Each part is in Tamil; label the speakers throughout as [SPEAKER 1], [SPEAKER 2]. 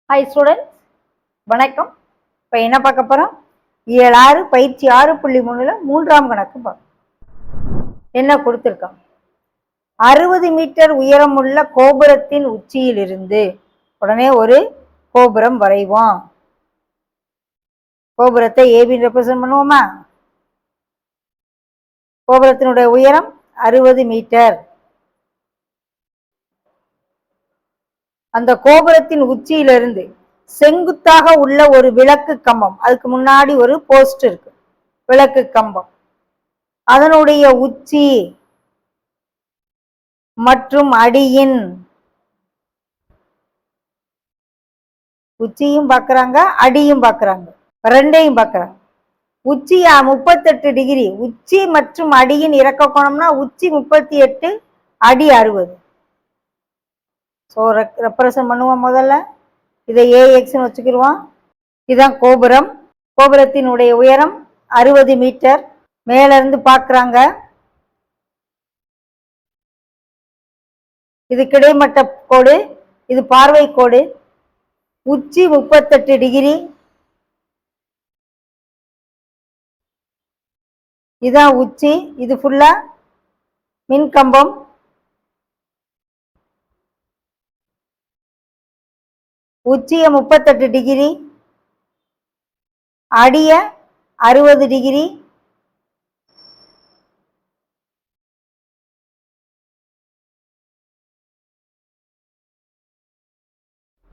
[SPEAKER 1] ஹாய் ஸ்டூடெண்ட்ஸ், வணக்கம். இப்போ என்ன பார்க்க போகிறோம்? இயல் 6 பயிற்சி 6.3ல் 3ஆம் கணக்கு பார்க்க. என்ன கொடுத்துருக்கோம்? 60 மீட்டர் உயரமுள்ள கோபுரத்தின் உச்சியிலிருந்து உடனே ஒரு கோபுரம் வரைவோம். கோபுரத்தை ஏபின்னு ரெப்ரசன்ட் பண்ணுவோமா? கோபுரத்தினுடைய உயரம் 60 மீட்டர். அந்த கோபுரத்தின் உச்சியிலிருந்து செங்குத்தாக உள்ள ஒரு விளக்கு கம்பம், அதுக்கு முன்னாடி ஒரு போஸ்ட் இருக்கு, விளக்கு கம்பம், அதனுடைய உச்சி மற்றும் அடியின் உச்சியும் பார்க்குறாங்க, அடியும் பார்க்குறாங்க, ரெண்டையும் பார்க்குறாங்க. உச்சி 38 டிகிரி, உச்சி மற்றும் அடியின் இறக்க கோணம்னா உச்சி 38, அடி 60. ஸோ ரெப்ரசன்ட் பண்ணுவோம். முதல்ல இதை ஏஎக்ஸ்ன்னு வச்சுக்கிடுவோம். இதுதான் கோபுரம். கோபுரத்தினுடைய உயரம் 60 மீட்டர். மேல இருந்து பார்க்குறாங்க. இது கிடைமட்ட கோடு, இது பார்வை கோடு. உச்சி 38 டிகிரி. இதுதான் உச்சி. இது ஃபுல்லா மின்கம்பம். உச்சிய 38 டிகிரி, அடிய 60 டிகிரி.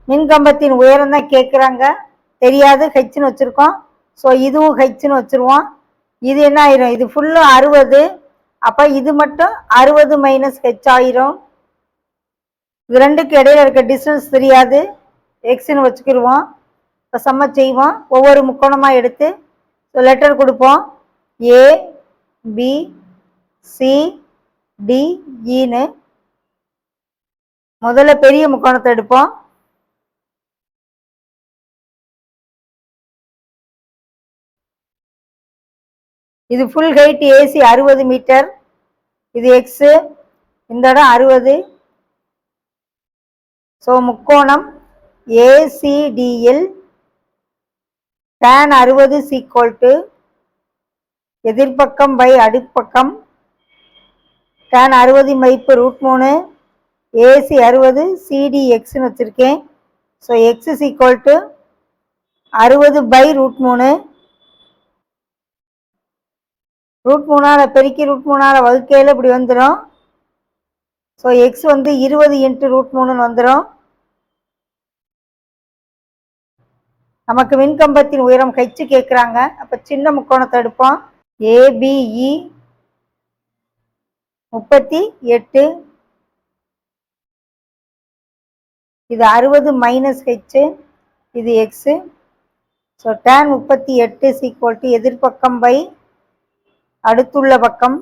[SPEAKER 1] மின்கம்பத்தின் உயரம் தான் கேட்குறாங்க. தெரியாது, ஹெச்னு வச்சுருக்கோம். ஸோ இதுவும் ஹெச்னு வச்சுருவோம். இது என்ன ஆயிரும்? இது ஃபுல்லும் 60. அப்போ இது மட்டும் 60 மைனஸ் ஹெச் ஆயிரும். இது ரெண்டுக்கு இடையில இருக்க டிஸ்டன்ஸ் தெரியாது, எக்ஸ்ன்னு வச்சுக்கிடுவோம். இப்போ சம்ம செய்வோம். ஒவ்வொரு முக்கோணமாக எடுத்து லெட்டர் கொடுப்போம். ஏ பி சி டி ஈன்னு. முதல்ல பெரிய முக்கோணத்தை எடுப்போம். இது ஃபுல் ஹைட் ஏசி 60 மீட்டர். இது எக்ஸு, இந்த இடம் 60. ஸோ முக்கோணம் ஏசிடியில் tan 60 = எதிர்பக்கம் பை அடிப்பக்கம். tan 60 மதிப்பு √3, ஏசி 60, சிடி எக்ஸ்ன்னு வச்சுருக்கேன். So X = 60 by √3. √3ஆல் பெருக்கி √3ஆல் வகுக்கையில் இப்படி வந்துடும். ஸோ எக்ஸ் வந்து 20 × √3ன்னு வந்துடும். நமக்கு மின்கம்பத்தின் உயரம் ஹெச் கேட்குறாங்க. அப்போ சின்ன முக்கோணத்தை எடுப்போம். ஏபிஇ 38, இது 60 மைனஸ் ஹெச், இது எக்ஸு. ஸோ tan 38 = எதிர்பக்கம் பை அடுத்துள்ள பக்கம்.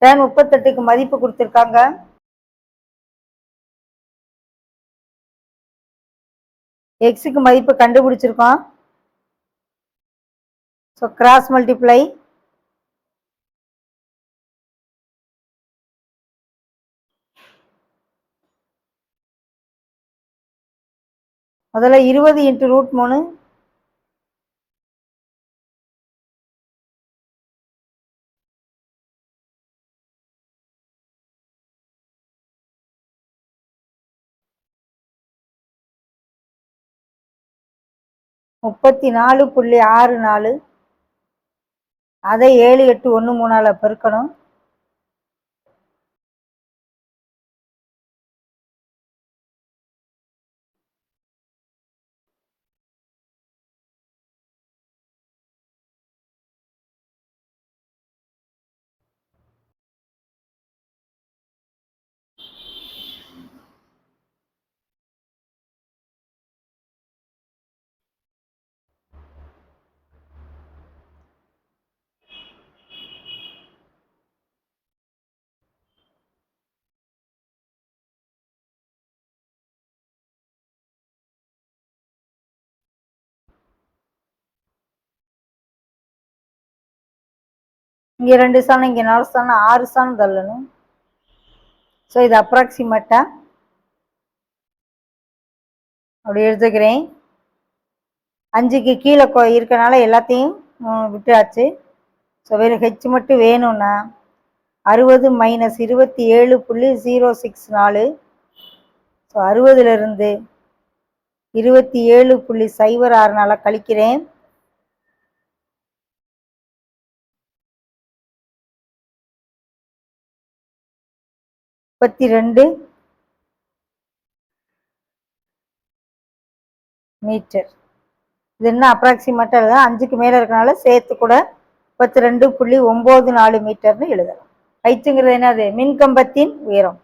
[SPEAKER 1] tan 38க்கு மதிப்பு கொடுத்துருக்காங்க. எக்ஸுக்கு மதிப்பு கண்டுபிடிச்சிருக்கோம். So cross multiply. முதல்ல 20 × √3. (34.64). அதை 7, 8, 1, 3ஆல் பெருக்கணும். இங்கே 2 ஸ்தானம், இங்கே 4 ஸ்தானம், 6 ஸ்தானம் தள்ளணும். ஸோ இது அப்ராக்சிமேட்டாக அப்படி எடுத்துக்கிறேன். 5க்கு கீழே இருக்கனால எல்லாத்தையும் விட்டாச்சு. ஸோ வேறு ஹெச் மட்டும் வேணும்னா 60 - 27.064. ஸோ 60லிருந்து 27.064 கழிக்கிறேன். (32 மீட்டர்). இது என்ன அப்ராக்சிமேட்டாக எழுதலாம். 5க்கு மேலே இருக்கனால சேர்த்து கூட 32.94 மீட்டர்னு எழுதலாம். ஹைட்டுங்கிறது என்னது? மின்கம்பத்தின் உயரம்.